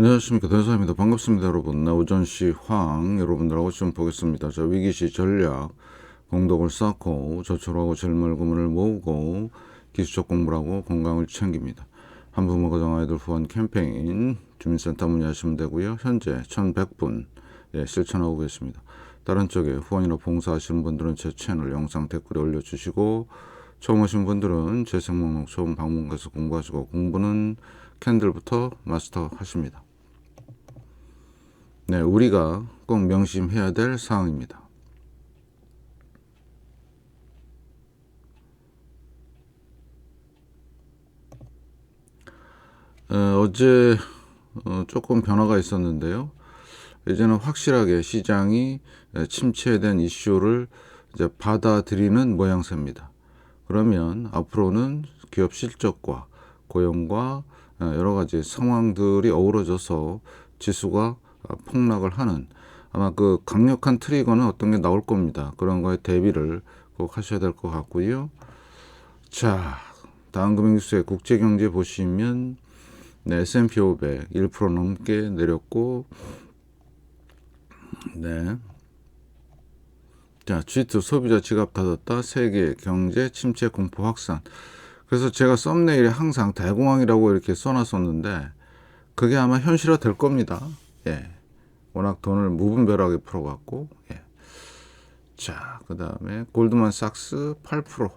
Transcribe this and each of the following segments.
안녕하십니까, 대사입니다. 반갑습니다, 여러분. 오전시 황 여러분들하고 좀 보겠습니다. 자, 위기시 전략, 공덕을 쌓고 저축하고 jer물금을 모으고 기술적 공부를 하고 건강을 챙깁니다. 한부모 가정 아이들 후원 캠페인 주민센터 문의하시면 되고요. 현재 1100분 실천하고 계십니다. 다른 쪽에 후원이나 봉사하시는 분들은 제 채널 영상 댓글에 올려주시고, 처음 오신 분들은 재생 목록 처음 방문 가서 공부하시고, 공부는 캔들부터 마스터 하십니다. 네, 우리가 꼭 명심해야 될 사항입니다. 어제 조금 변화가 있었는데요. 이제는 확실하게 시장이 침체된 이슈를 이제 받아들이는 모양새입니다. 그러면 앞으로는 기업 실적과 고용과 여러 가지 상황들이 어우러져서 지수가 폭락을 하는, 아마 그 강력한 트리거는 어떤 게 나올 겁니다. 그런 거에 대비를 꼭 하셔야 될 것 같고요. 자, 다음 금융뉴스의 국제경제 보시면 S&P 500 1% 넘게 내렸고, 네. 자, G2 소비자 지갑 닫았다. 세계 경제 침체 공포 확산. 그래서 제가 썸네일에 항상 대공황이라고 이렇게 써놨었는데, 그게 아마 현실화 될 겁니다. 예. 워낙 돈을 무분별하게 풀어갖고, 예. 자, 그 다음에 골드만삭스 8%.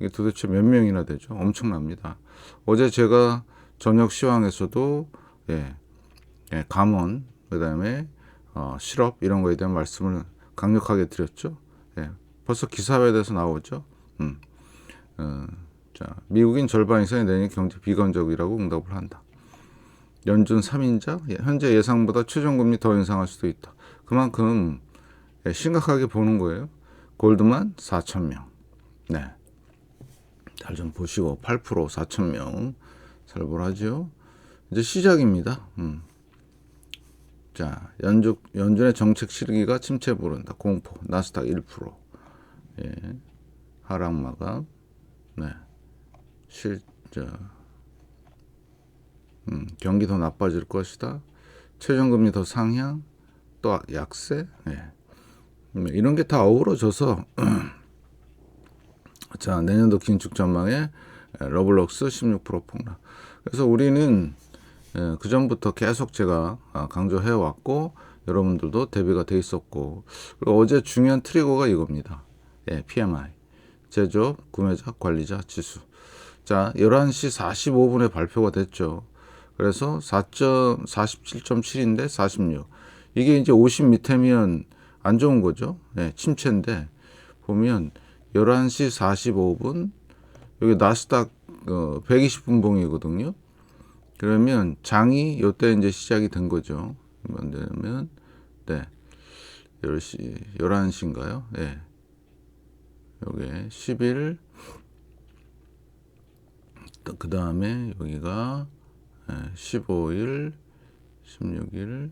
이게 도대체 몇 명이나 되죠? 엄청납니다. 어제 제가 저녁 시황에서도, 감원, 그 다음에 실업 이런 거에 대한 말씀을 강력하게 드렸죠. 예. 벌써 기사회에서 나오죠. 자, 미국인 절반 이상이 내년 경제 비건적이라고 응답을 한다. 연준 3인자, 현재 예상보다 최종금리 더 인상할 수도 있다. 그만큼 심각하게 보는 거예요. 골드만 4,000명. 네. 잘 좀 보시고 8% 4,000명 살벌하죠. 이제 시작입니다. 자, 연준의 정책 실기가 침체 부른다. 공포. 나스닥 1%. 예. 하락 마감. 네. 경기 더 나빠질 것이다. 최저금리 더 상향. 또 약세. 예. 이런 게 다 어우러져서 자, 내년도 긴축 전망에 러블록스 16% 폭락. 그래서 우리는 그 전부터 계속 제가 강조해 왔고, 여러분들도 대비가 돼 있었고, 그리고 어제 중요한 트리거가 이겁니다. PMI, 제조업, 구매자, 관리자 지수. 자, 11시 45분에 발표가 됐죠. 그래서 47.7인데 46. 이게 이제 50 밑에면 안 좋은 거죠. 침체인데, 보면 11시 45분, 여기 나스닥 120분 봉이거든요. 그러면 장이 요때 이제 시작이 된 거죠. 그러면 10시, 11시인가요? 예. 요게 10일, 그 다음에 여기가 15일, 16일,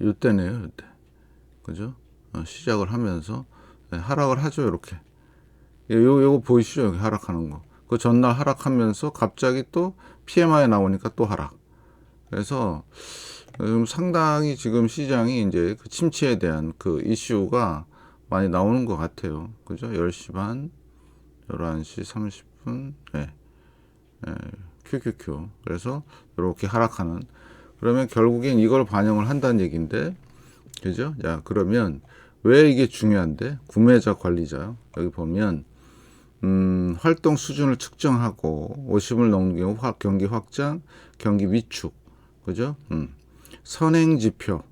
요때네요, 요때. 그죠? 시작을 하면서 하락을 하죠, 이렇게. 요거 보이시죠? 여기 하락하는 거. 그 전날 하락하면서 갑자기 또 PMI 나오니까 또 하락. 그래서 상당히 지금 시장이 이제 그 침체에 대한 그 이슈가 많이 나오는 것 같아요. 그죠? 10시 반, 11시 30분, QQQ. 그래서 이렇게 하락하는. 그러면 결국엔 이걸 반영을 한다는 얘기인데, 그죠? 야, 그러면 왜 이게 중요한데? 구매자, 관리자. 여기 보면, 활동 수준을 측정하고 50을 넘는 경우 경기 확장, 경기 위축, 그죠? 선행지표,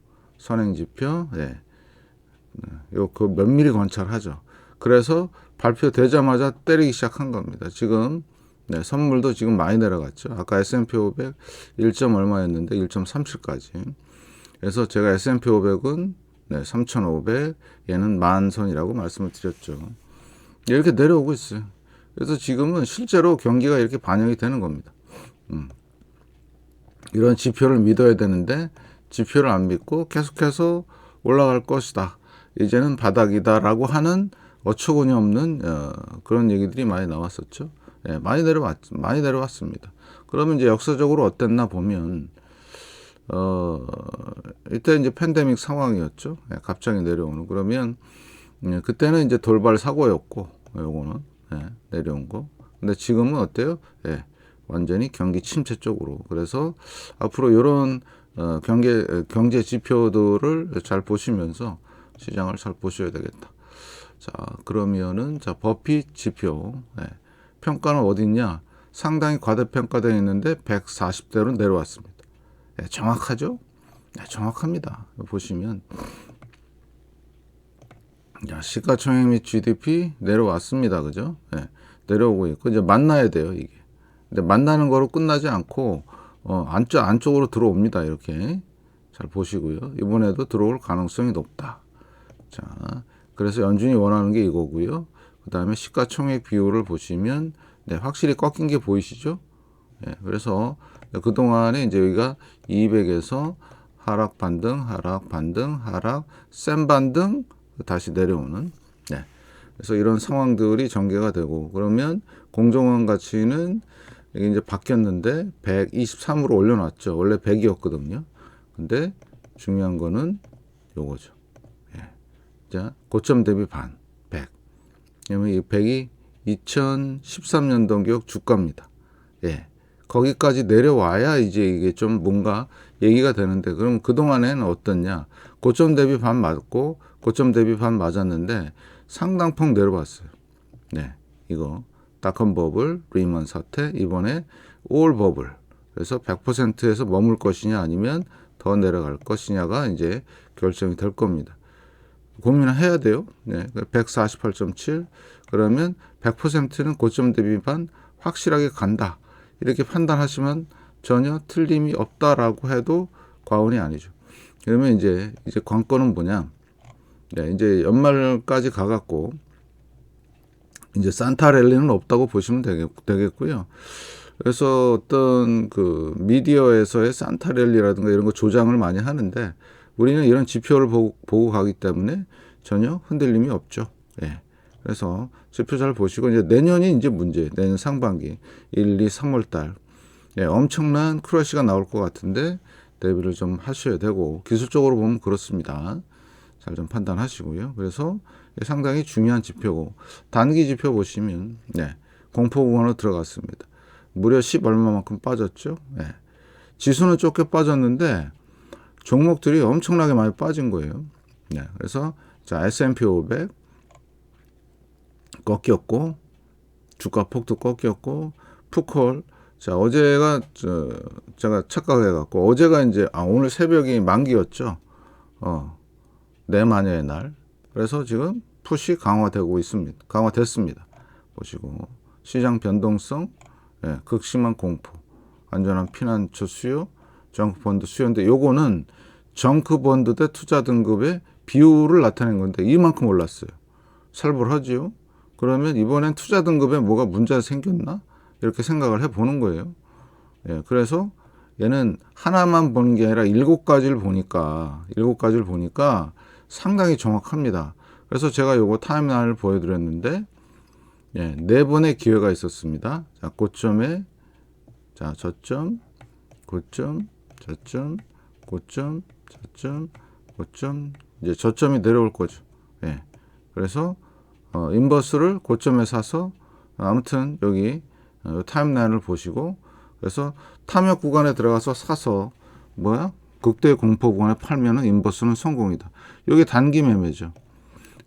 그 면밀히 관찰하죠. 그래서 발표되자마자 때리기 시작한 겁니다. 지금 선물도 지금 많이 내려갔죠. 아까 S&P 500 1점 얼마였는데 1.37까지. 그래서 제가 S&P 500은 3,500, 얘는 만선이라고 말씀을 드렸죠. 이렇게 내려오고 있어요. 그래서 지금은 실제로 경기가 이렇게 반영이 되는 겁니다. 이런 지표를 믿어야 되는데, 지표를 안 믿고 계속해서 올라갈 것이다. 이제는 바닥이다라고 하는 어처구니 없는 그런 얘기들이 많이 나왔었죠. 많이 내려왔습니다. 그러면 이제 역사적으로 어땠나 보면 이때 이제 팬데믹 상황이었죠. 예, 갑자기 내려오는. 그러면 그때는 이제 돌발 사고였고 요거는 내려온 거. 근데 지금은 어때요? 예, 완전히 경기 침체 쪽으로. 그래서 앞으로 이런 경제 지표들을 잘 보시면서 시장을 잘 보셔야 되겠다. 자, 그러면은 자, 버핏 지표 평가는 어딨냐? 상당히 과대평가되어 있는데 140대로 내려왔습니다. 정확하죠? 정확합니다. 보시면 자, 시가총액 및 GDP 내려왔습니다. 그죠? 내려오고 있고 이제 만나야 돼요, 이게. 근데 만나는 거로 끝나지 않고 안쪽으로 들어옵니다. 이렇게 잘 보시고요. 이번에도 들어올 가능성이 높다. 자, 그래서 연준이 원하는 게 이거고요. 그 다음에 시가총액 비율을 보시면 확실히 꺾인 게 보이시죠? 그래서 그동안에 이제 여기가 200에서 하락 반등, 하락 반등, 하락, 센 반등, 다시 내려오는. 그래서 이런 상황들이 전개가 되고, 그러면 공정원 가치는 이게 이제 바뀌었는데 123으로 올려놨죠. 원래 100이었거든요. 근데 중요한 거는 요거죠. 자, 고점 대비 반, 100. 왜냐면 이 100이 2013년도 기억 주가입니다. 거기까지 내려와야 이제 이게 좀 뭔가 얘기가 되는데, 그럼 그동안에는 어떻냐? 고점 대비 반 맞고, 고점 대비 반 맞았는데, 상당폭 내려왔어요. 이거. 닷컴 버블, 리먼 사태, 이번에 올 버블. 그래서 100%에서 머물 것이냐, 아니면 더 내려갈 것이냐가 이제 결정이 될 겁니다. 고민을 해야 돼요. 148.7. 그러면 100%는 고점 대비 반 확실하게 간다. 이렇게 판단하시면 전혀 틀림이 없다라고 해도 과언이 아니죠. 그러면 이제 관건은 뭐냐? 이제 연말까지 가갖고 이제 산타랠리는 없다고 보시면 되겠고요. 그래서 어떤 그 미디어에서의 산타랠리라든가 이런 거 조장을 많이 하는데, 우리는 이런 지표를 보고 가기 때문에 전혀 흔들림이 없죠. 그래서 지표 잘 보시고, 이제 내년이 이제 문제예요. 내년 상반기 1, 2, 3월 달 엄청난 크러쉬가 나올 것 같은데 대비를 좀 하셔야 되고, 기술적으로 보면 그렇습니다. 잘 좀 판단하시고요. 그래서 상당히 중요한 지표고, 단기 지표 보시면 공포 구간으로 들어갔습니다. 무려 10 얼마만큼 빠졌죠. 지수는 좁게 빠졌는데 종목들이 엄청나게 많이 빠진 거예요. 그래서 자, S&P 500 꺾였고, 주가 폭도 꺾였고, 푸콜. 자, 어제가 제가 착각해갖고, 어제가 이제 오늘 새벽이 만기였죠. 내 마녀의 날. 그래서 지금 푸시 강화되고 있습니다. 강화됐습니다. 보시고 시장 변동성, 극심한 공포, 안전한 피난처 수요, 정크펀드 수요인데, 요거는 정크펀드 대 투자 등급의 비율을 나타낸 건데 이만큼 올랐어요. 살벌하지요. 그러면 이번엔 투자 등급에 뭐가 문제가 생겼나? 이렇게 생각을 해보는 거예요. 그래서 얘는 하나만 보는 게 아니라 7가지를 보니까 상당히 정확합니다. 그래서 제가 요거 타임라인을 보여드렸는데, 4번의 기회가 있었습니다. 자, 고점에, 자, 저점, 고점, 저점, 고점, 저점, 고점, 이제 저점이 내려올 거죠. 그래서 인버스를 고점에 사서, 아무튼 여기 타임라인을 보시고, 그래서 탐욕 구간에 들어가서 사서 극대 공포 구간에 팔면은 인버스는 성공이다. 이게 단기 매매죠.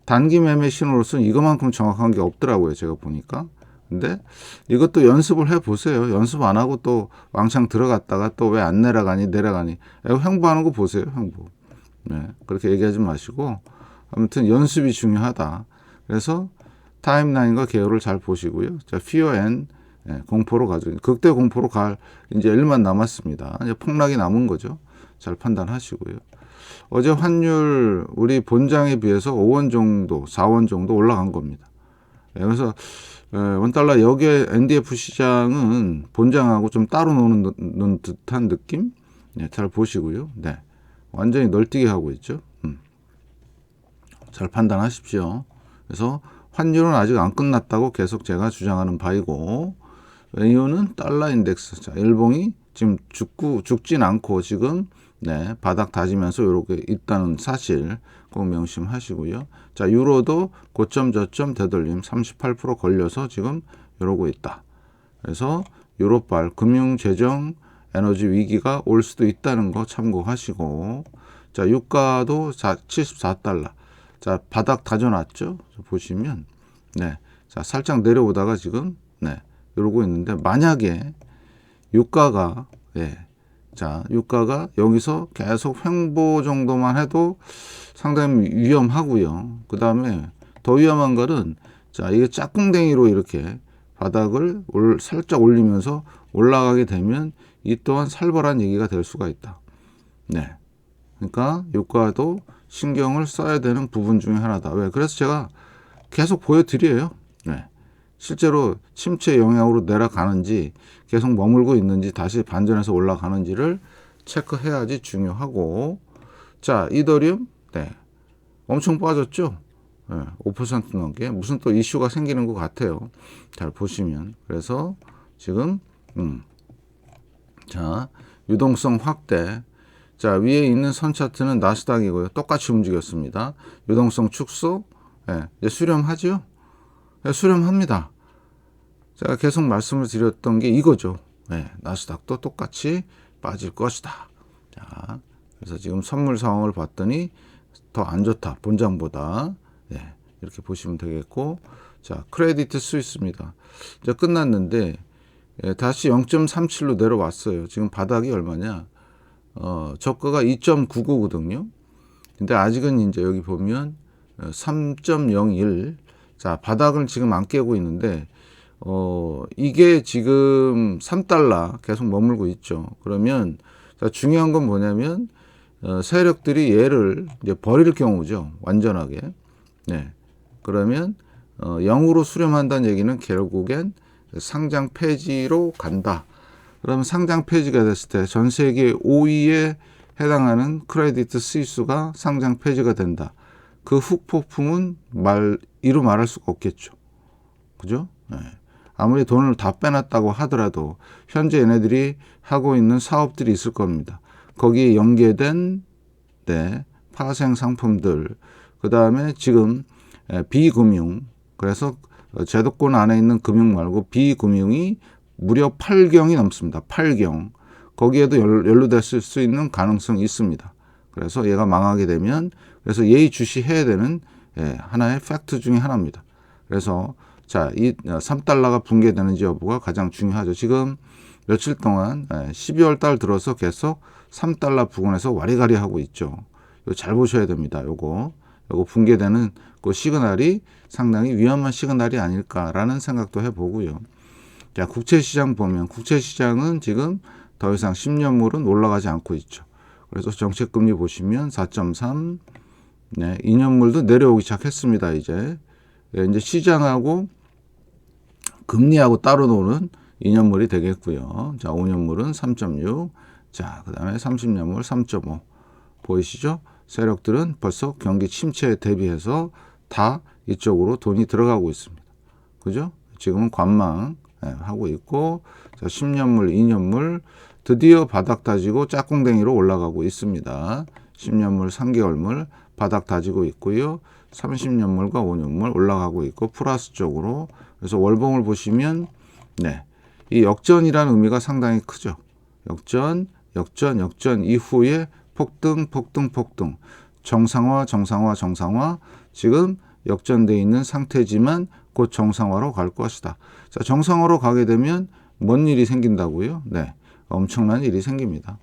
단기 매매 신호로서는 이거만큼 정확한 게 없더라고요, 제가 보니까. 근데 이것도 연습을 해보세요. 연습 안 하고 또 왕창 들어갔다가 또 왜 안 내려가니 이거 횡보하는 거 보세요, 횡보. 그렇게 얘기하지 마시고, 아무튼 연습이 중요하다. 그래서 타임라인과 개요를 잘 보시고요. 자, Fear and 공포로 가죠. 극대 공포로 갈 이제 일만 남았습니다. 이제 폭락이 남은 거죠. 잘 판단하시고요. 어제 환율 우리 본장에 비해서 5원 정도, 4원 정도 올라간 겁니다. 그래서 원달러 여기에 NDF 시장은 본장하고 좀 따로 노는 듯한 느낌? 잘 보시고요. 완전히 널뛰게 하고 있죠. 잘 판단하십시오. 그래서 환율은 아직 안 끝났다고 계속 제가 주장하는 바이고, 이유는 달러 인덱스. 자, 일봉이 지금 죽진 않고 지금 네, 바닥 다지면서 이렇게 있다는 사실 꼭 명심하시고요. 자, 유로도 고점 저점 되돌림 38% 걸려서 지금 이러고 있다. 그래서 유로발 금융 재정 에너지 위기가 올 수도 있다는 거 참고하시고, 자, 유가도 74달러. 자, 바닥 다져놨죠? 보시면, 네. 자, 살짝 내려오다가 지금, 네. 이러고 있는데, 만약에 유가가, 예. 자, 유가가 여기서 계속 횡보 정도만 해도 상당히 위험하고요. 그 다음에 더 위험한 거는, 자, 이게 짝꿍댕이로 이렇게 바닥을 살짝 올리면서 올라가게 되면 이 또한 살벌한 얘기가 될 수가 있다. 네. 그러니까 유가도 신경을 써야 되는 부분 중에 하나다. 왜? 그래서 제가 계속 보여드려요. 네. 실제로 침체 영향으로 내려가는지 계속 머물고 있는지 다시 반전해서 올라가는지를 체크해야지 중요하고, 자, 이더리움, 네. 엄청 빠졌죠? 네. 5% 넘게. 무슨 또 이슈가 생기는 것 같아요. 잘 보시면. 그래서 지금, 자, 유동성 확대. 자, 위에 있는 선 차트는 나스닥이고요. 똑같이 움직였습니다. 유동성 축소. 예, 이제 수렴하죠? 예, 수렴합니다. 제가 계속 말씀을 드렸던 게 이거죠. 예, 나스닥도 똑같이 빠질 것이다. 자, 그래서 지금 선물 상황을 봤더니 더 안 좋다. 본장보다. 예, 이렇게 보시면 되겠고. 자, 크레디트 스위스입니다. 이제 끝났는데, 예, 다시 0.37로 내려왔어요. 지금 바닥이 얼마냐? 저가가 2.99거든요. 근데 아직은 이제 여기 보면 3.01. 자, 바닥을 지금 안 깨고 있는데, 이게 지금 3달러 계속 머물고 있죠. 그러면, 자, 중요한 건 뭐냐면, 세력들이 얘를 이제 버릴 경우죠. 완전하게. 네. 그러면, 0으로 수렴한다는 얘기는 결국엔 상장 폐지로 간다. 그러면 상장 폐지가 됐을 때 전 세계 5위에 해당하는 크레디트 스위스가 상장 폐지가 된다. 그 후폭풍은 이루 말할 수가 없겠죠. 그죠? 네. 아무리 돈을 다 빼놨다고 하더라도 현재 얘네들이 하고 있는 사업들이 있을 겁니다. 거기에 연계된 네, 파생 상품들, 그 다음에 지금 비금융, 그래서 제도권 안에 있는 금융 말고 비금융이 무려 8경이 넘습니다. 8경. 거기에도 연루됐을 수 있는 가능성이 있습니다. 그래서 얘가 망하게 되면, 그래서 예의주시해야 되는 하나의 팩트 중에 하나입니다. 그래서 자, 이 3달러가 붕괴되는지 여부가 가장 중요하죠. 지금 며칠 동안 12월 달 들어서 계속 3달러 부근에서 와리가리 하고 있죠. 이거 잘 보셔야 됩니다. 요거 붕괴되는 그 시그널이 상당히 위험한 시그널이 아닐까라는 생각도 해보고요. 자, 국채시장 보면 국채시장은 지금 더 이상 10년물은 올라가지 않고 있죠. 그래서 정책금리 보시면 4.3, 네, 2년물도 내려오기 시작했습니다. 이제 시장하고 금리하고 따로 노는 2년물이 되겠고요. 자, 5년물은 3.6, 자, 그 다음에 30년물 3.5 보이시죠? 세력들은 벌써 경기 침체에 대비해서 다 이쪽으로 돈이 들어가고 있습니다. 그죠? 지금은 관망 하고 있고, 자, 10년물, 2년물 드디어 바닥 다지고 짝꿍댕이로 올라가고 있습니다. 10년물, 3개월물 바닥 다지고 있고요. 30년물과 5년물 올라가고 있고 플러스 쪽으로. 그래서 월봉을 보시면 네, 이 역전이라는 의미가 상당히 크죠. 역전 이후에 폭등, 정상화. 지금 역전되어 있는 상태지만 곧 정상화로 갈 것이다. 자, 정상화로 가게 되면 뭔 일이 생긴다고요? 네, 엄청난 일이 생깁니다.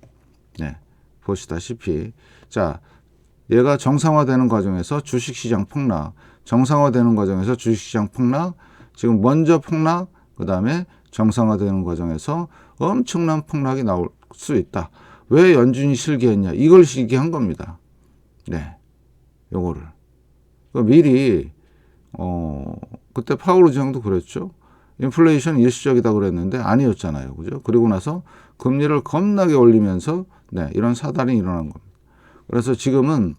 네, 보시다시피 자, 얘가 정상화되는 과정에서 주식시장 폭락, 정상화되는 과정에서 주식시장 폭락, 지금 먼저 폭락, 그 다음에 정상화되는 과정에서 엄청난 폭락이 나올 수 있다. 왜 연준이 실기했냐? 이걸 실기한 겁니다. 네, 요거를 미리 그때 파월 의장도 그랬죠. 인플레이션 일시적이다 그랬는데 아니었잖아요. 그죠? 그리고 나서 금리를 겁나게 올리면서 네, 이런 사단이 일어난 겁니다. 그래서 지금은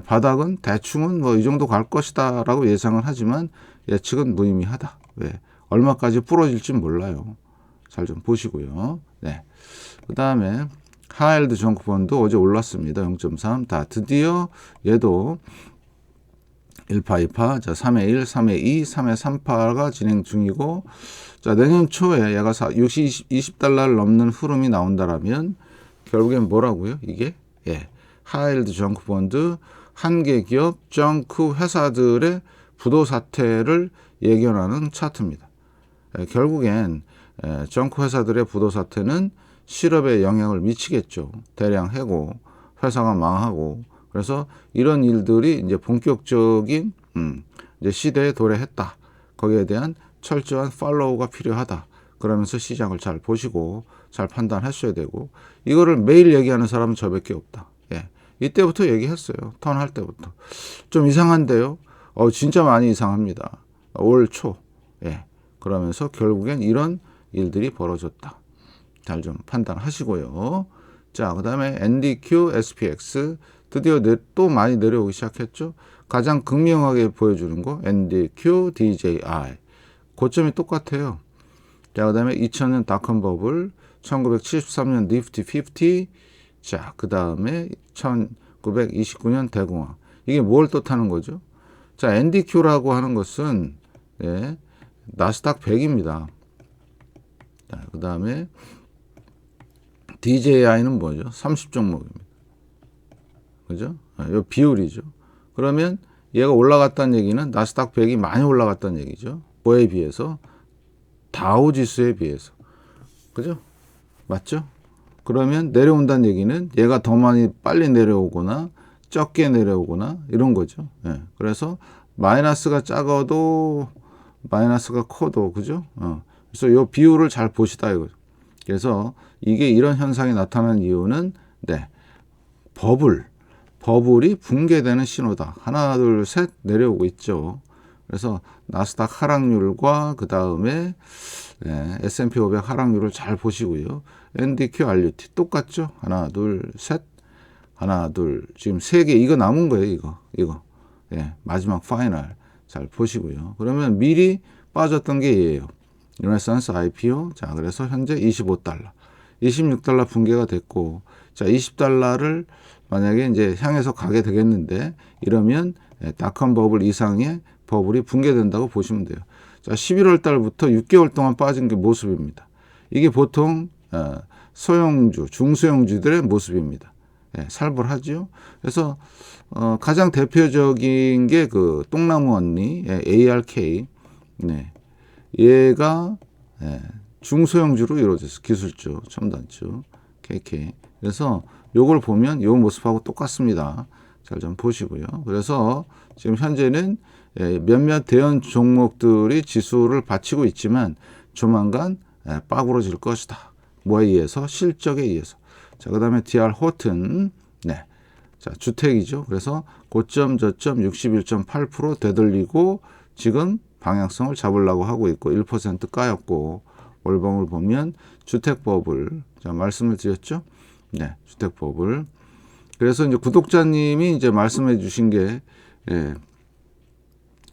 바닥은 대충은 뭐 이 정도 갈 것이다 라고 예상을 하지만 예측은 무의미하다. 왜? 얼마까지 부러질지 몰라요. 잘 좀 보시고요. 네. 그 다음에 하이힐드 정크 펀드 어제 올랐습니다. 0.3. 다 드디어 얘도 1파, 2파, 자, 3회 1, 3회 2, 3회 3파가 진행 중이고, 자, 내년 초에 얘가 20달러를 넘는 흐름이 나온다라면, 결국엔 뭐라고요? 이게? 예. 하이힐드 정크 펀드, 한계 기업, 정크 회사들의 부도 사태를 예견하는 차트입니다. 결국엔 정크 회사들의 부도 사태는 실업에 영향을 미치겠죠. 대량 해고, 회사가 망하고, 그래서 이런 일들이 이제 본격적인 이제 시대에 도래했다. 거기에 대한 철저한 팔로우가 필요하다. 그러면서 시장을 잘 보시고 잘 판단하셔야 되고, 이거를 매일 얘기하는 사람은 저밖에 없다. 예. 이때부터 얘기했어요. 턴할 때부터. 좀 이상한데요. 진짜 많이 이상합니다. 올 초. 예. 그러면서 결국엔 이런 일들이 벌어졌다. 잘 좀 판단하시고요. 자, 그 다음에 NDQ, SPX 드디어 또 많이 내려오기 시작했죠. 가장 극명하게 보여주는 거 NDQ, DJI 고점이 똑같아요. 자, 그 다음에 2000년 닷컴 버블, 1973년 니프티 50, 자, 그 다음에 1929년 대공황. 이게 뭘 뜻하는 거죠? 자, NDQ라고 하는 것은 예, 나스닥 100입니다. 자, 그 다음에 DJI는 뭐죠? 30종목입니다. 그죠? 이 비율이죠. 그러면 얘가 올라갔다는 얘기는 나스닥 100이 많이 올라갔다는 얘기죠. 뭐에 비해서? 다우 지수에 비해서. 그죠? 맞죠? 그러면 내려온다는 얘기는 얘가 더 많이 빨리 내려오거나 적게 내려오거나 이런 거죠. 예. 그래서 마이너스가 작아도 마이너스가 커도 그죠? 그래서 이 비율을 잘 보시다 이거죠. 그래서 이게 이런 현상이 나타나는 이유는 네. 버블이 붕괴되는 신호다. 하나, 둘, 셋 내려오고 있죠. 그래서 나스닥 하락률과 그 다음에 S&P 500 하락률을 잘 보시고요. NDQ, RUT 똑같죠. 하나, 둘, 셋. 하나, 둘. 지금 3개 이거 남은 거예요. 이거. 예, 마지막 파이널 잘 보시고요. 그러면 미리 빠졌던 게 얘예요. 르네상스 IPO. 자, 그래서 현재 25달러. 26달러 붕괴가 됐고, 자, 20달러를 만약에 이제 향해서 가게 되겠는데, 이러면 닷컴 버블 이상의 버블이 붕괴된다고 보시면 돼요. 자, 11월 달부터 6개월 동안 빠진 게 모습입니다. 이게 보통 소형주, 중소형주들의 모습입니다. 예, 살벌하죠. 그래서 가장 대표적인 게 그 똥나무 언니 ARK, 네, 얘가 중소형주로 이루어졌어요. 기술주, 첨단주, KK. 그래서 요걸 보면 요 모습하고 똑같습니다. 잘 좀 보시고요. 그래서 지금 현재는 몇몇 대형 종목들이 지수를 받치고 있지만 조만간 빠구러질 것이다. 뭐에 의해서? 실적에 의해서. 자, 그 다음에 DR 호튼, 네. 자, 주택이죠. 그래서 고점, 저점 61.8% 되돌리고 지금 방향성을 잡으려고 하고 있고 1% 까였고 월봉을 보면 주택 버블. 자, 말씀을 드렸죠. 네, 주택 버블. 그래서 이제 구독자님이 이제 말씀해 주신 게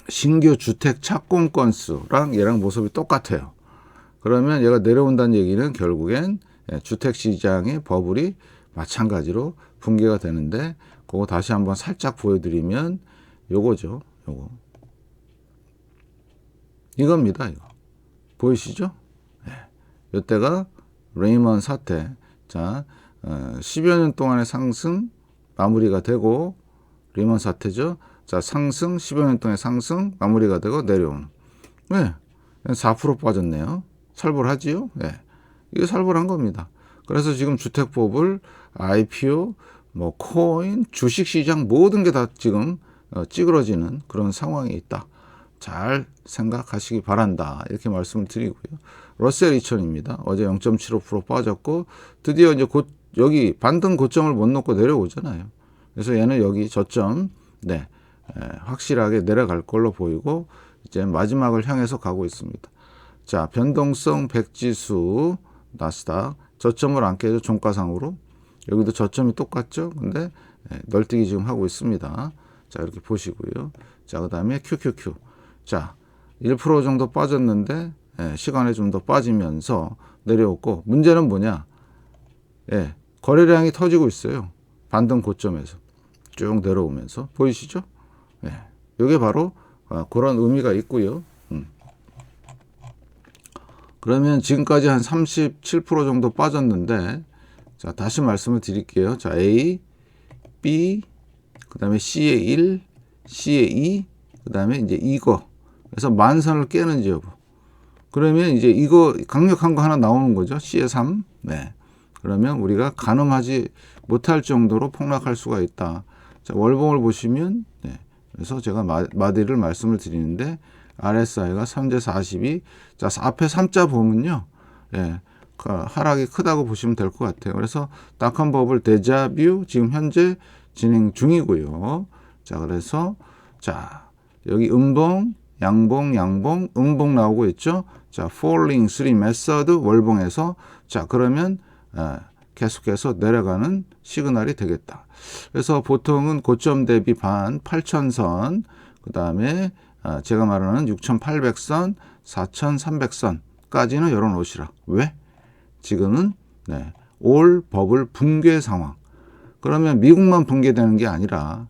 신규 주택 착공 건수랑 얘랑 모습이 똑같아요. 그러면 얘가 내려온다는 얘기는 결국엔 주택 시장의 버블이 마찬가지로 붕괴가 되는데 그거 다시 한번 살짝 보여드리면 요거죠. 요거. 이겁니다. 이거. 보이시죠? 네. 이때가 레이먼 사태. 자, 10여 년 동안의 상승 마무리가 되고 레이먼 사태죠. 자, 상승 10여 년 동안의 상승 마무리가 되고 내려오는. 네. 4% 빠졌네요. 살벌하지요? 네. 이게 살벌한 겁니다. 그래서 지금 주택법을 IPO, 뭐 코인, 주식시장 모든 게 다 지금 찌그러지는 그런 상황이 있다. 잘 생각하시기 바란다. 이렇게 말씀을 드리고요. 러셀 2000입니다. 어제 0.75% 빠졌고 드디어 이제 여기 반등 고점을 못 놓고 내려오잖아요. 그래서 얘는 여기 저점 확실하게 내려갈 걸로 보이고 이제 마지막을 향해서 가고 있습니다. 자, 변동성 100지수 나스닥 저점을 안 깨죠. 종가상으로. 여기도 저점이 똑같죠. 근데 널뛰기 지금 하고 있습니다. 자, 이렇게 보시고요. 자, 그 다음에 QQQ. 자, 1% 정도 빠졌는데 시간에 좀 더 빠지면서 내려왔고, 문제는 뭐냐? 예, 거래량이 터지고 있어요. 반등 고점에서 쭉 내려오면서 보이시죠? 예, 이게 바로 그런 의미가 있고요. 그러면 지금까지 한 37% 정도 빠졌는데, 자, 다시 말씀을 드릴게요. 자, A, B, 그 다음에 C의 1, C의 2, 그 다음에 이제 이거. 그래서 만선을 깨는지 여부. 그러면 이제 이거 강력한 거 하나 나오는 거죠. C의 3. 네. 그러면 우리가 가늠하지 못할 정도로 폭락할 수가 있다. 자, 월봉을 보시면, 네. 그래서 제가 마디를 말씀을 드리는데, RSI가 3대 42. 자, 앞에 3자 보면요. 예. 하락이 크다고 보시면 될 것 같아요. 그래서 딱한 버블 데자뷰 지금 현재 진행 중이고요. 자, 그래서 자, 여기 음봉, 양봉, 양봉, 음봉 나오고 있죠. 자, falling 3 메서드 월봉에서 자, 그러면 계속해서 내려가는 시그널이 되겠다. 그래서 보통은 고점 대비 반 8,000선, 그 다음에 제가 말하는 6,800선, 4,300선까지는 열어놓으시라. 왜? 지금은 올 버블 붕괴 상황. 그러면 미국만 붕괴되는 게 아니라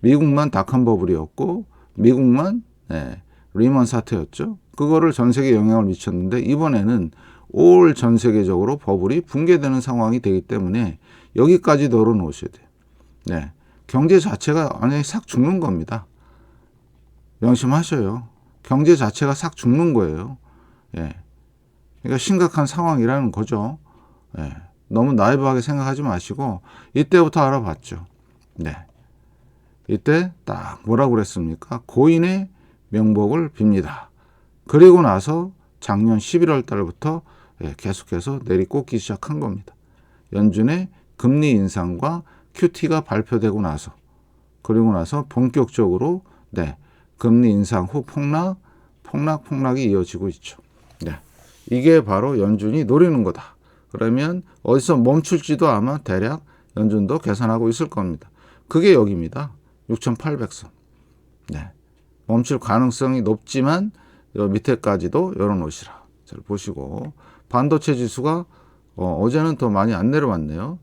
미국만 닷컴 버블이었고 미국만 리먼 사태였죠. 그거를 전 세계에 영향을 미쳤는데 이번에는 올 전 세계적으로 버블이 붕괴되는 상황이 되기 때문에 여기까지 열어놓으셔야 돼요. 네. 경제 자체가 완전히 싹 죽는 겁니다. 명심하셔요. 경제 자체가 싹 죽는 거예요. 예. 그러니까 심각한 상황이라는 거죠. 예. 너무 나이브하게 생각하지 마시고 이때부터 알아봤죠. 네. 이때 딱 뭐라고 그랬습니까? 고인의 명복을 빕니다. 그리고 나서 작년 11월 달부터 계속해서 내리꽂기 시작한 겁니다. 연준의 금리 인상과 QT가 발표되고 나서 그리고 나서 본격적으로 금리 인상 후 폭락이 이어지고 있죠. 네. 이게 바로 연준이 노리는 거다. 그러면 어디서 멈출지도 아마 대략 연준도 계산하고 있을 겁니다. 그게 여기입니다. 6,800선. 네. 멈출 가능성이 높지만 요 밑에까지도 열어놓으시라. 잘 보시고 반도체 지수가 어제는 더 많이 안 내려왔네요.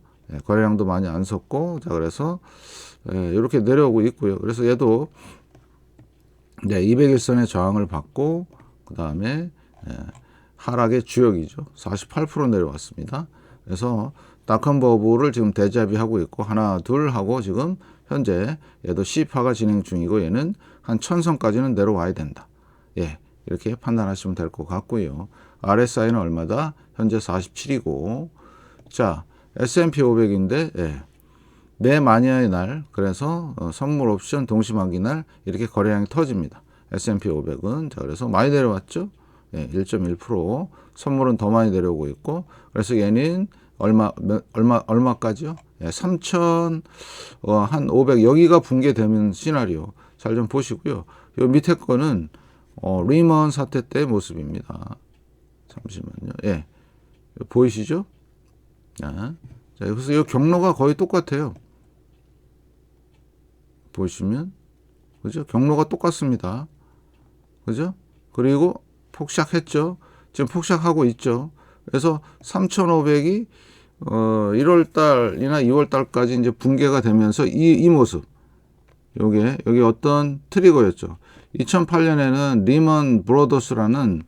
거래량도 많이 안 섰고 자 그래서 이렇게 내려오고 있고요. 그래서 얘도 200일선의 저항을 받고 그 다음에 하락의 주역이죠. 48% 내려왔습니다. 그래서 닷컴 버블을 지금 데자비하고 있고 하나 둘 하고 지금 현재 얘도 C파가 진행 중이고 얘는 한 1000선까지는 내려와야 된다. 예, 이렇게 판단하시면 될 것 같고요. RSI는 얼마다? 현재 47이고 자 S&P 500인데 매 마니아의 날 그래서 선물 옵션 동시만기 날 이렇게 거래량이 터집니다. S&P 500은 자 그래서 많이 내려왔죠. 1.1% 선물은 더 많이 내려오고 있고 그래서 얘는 얼마까지요? 3,000 한 500 여기가 붕괴되는 시나리오 잘 좀 보시고요. 요 밑에 거는 리먼 사태 때 모습입니다. 잠시만요. 예, 보이시죠? 자, 그래서 이 경로가 거의 똑같아요. 보시면 그죠? 경로가 똑같습니다. 그죠? 그리고 폭삭했죠. 지금 폭삭하고 있죠. 그래서 3,500이 1월 달이나 2월 달까지 이제 붕괴가 되면서 이 모습. 여기 어떤 트리거였죠. 2008년에는 리먼 브로더스라는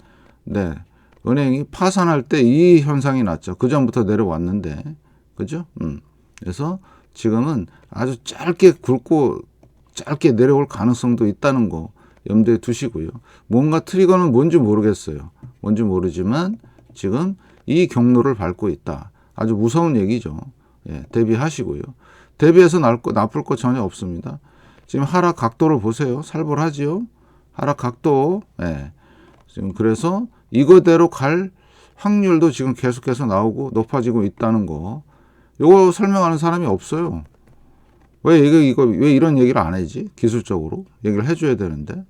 은행이 파산할 때 이 현상이 났죠. 그 전부터 내려왔는데. 그죠? 그래서 지금은 아주 짧게 굵고 짧게 내려올 가능성도 있다는 거 염두에 두시고요. 뭔가 트리거는 뭔지 모르겠어요. 뭔지 모르지만 지금 이 경로를 밟고 있다. 아주 무서운 얘기죠. 예, 대비하시고요. 대비해서 나쁠 거 전혀 없습니다. 지금 하락 각도를 보세요. 살벌하지요. 하락 각도. 예. 지금 그래서 이거대로 갈 확률도 지금 계속해서 나오고 높아지고 있다는 거. 이거 설명하는 사람이 없어요. 왜 왜 이런 얘기를 안 하지? 기술적으로 얘기를 해줘야 되는데,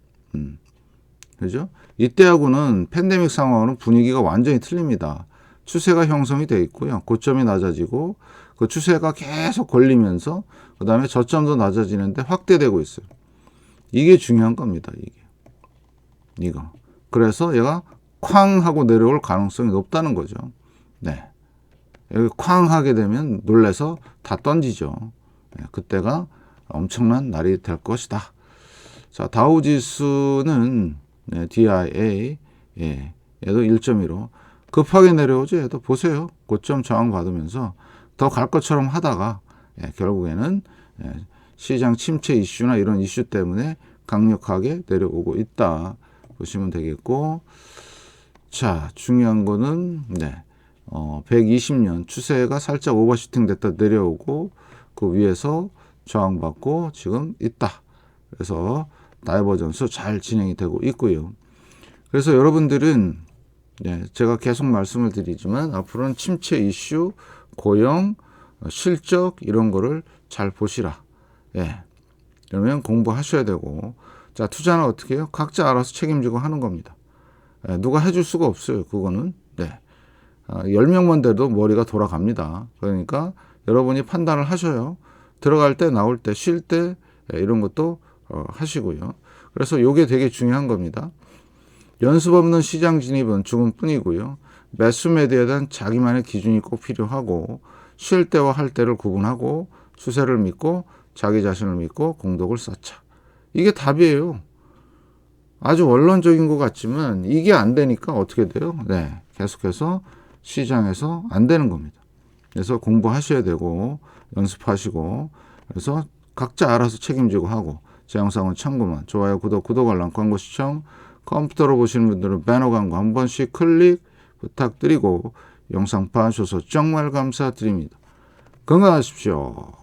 그죠? 이때하고는 팬데믹 상황으로는 분위기가 완전히 틀립니다. 추세가 형성이 되어 있고요. 고점이 낮아지고 그 추세가 계속 걸리면서 그 다음에 저점도 낮아지는데 확대되고 있어요. 이게 중요한 겁니다. 이거. 그래서 얘가 쾅 하고 내려올 가능성이 높다는 거죠. 네. 여기 쾅 하게 되면 놀래서 다 던지죠. 네, 그때가 엄청난 날이 될 것이다. 자, 다우지수는 네, DIA 예, 얘도 1.15 급하게 내려오죠. 얘도 보세요. 고점 저항 받으면서 더 갈 것처럼 하다가 예, 결국에는 예, 시장 침체 이슈나 이런 이슈 때문에 강력하게 내려오고 있다 보시면 되겠고, 자, 중요한 거는 네, 120년 추세가 살짝 오버슈팅 됐다 내려오고 그 위에서 저항받고 지금 있다. 그래서 다이버전스 잘 진행이 되고 있고요. 그래서 여러분들은 네, 제가 계속 말씀을 드리지만 앞으로는 침체 이슈, 고용, 실적 이런 거를 잘 보시라. 예. 그러면 공부하셔야 되고, 자, 투자는 어떻게 해요? 각자 알아서 책임지고 하는 겁니다. 예, 누가 해줄 수가 없어요. 그거는. 네. 10명만 돼도 머리가 돌아갑니다. 그러니까 여러분이 판단을 하셔요. 들어갈 때, 나올 때, 쉴 때 이런 것도 하시고요. 그래서 이게 되게 중요한 겁니다. 연습 없는 시장 진입은 죽음뿐이고요. 매수 매도에 대한 자기만의 기준이 꼭 필요하고, 쉴 때와 할 때를 구분하고 추세를 믿고 자기 자신을 믿고 공덕을 쌓자. 이게 답이에요. 아주 원론적인 것 같지만 이게 안 되니까 어떻게 돼요? 네, 계속해서 시장에서 안 되는 겁니다. 그래서 공부하셔야 되고 연습하시고, 그래서 각자 알아서 책임지고 하고, 제 영상은 참고만, 좋아요, 구독 알람, 광고 시청, 컴퓨터로 보시는 분들은 배너 광고 한 번씩 클릭 부탁드리고 영상 봐주셔서 정말 감사드립니다. 건강하십시오.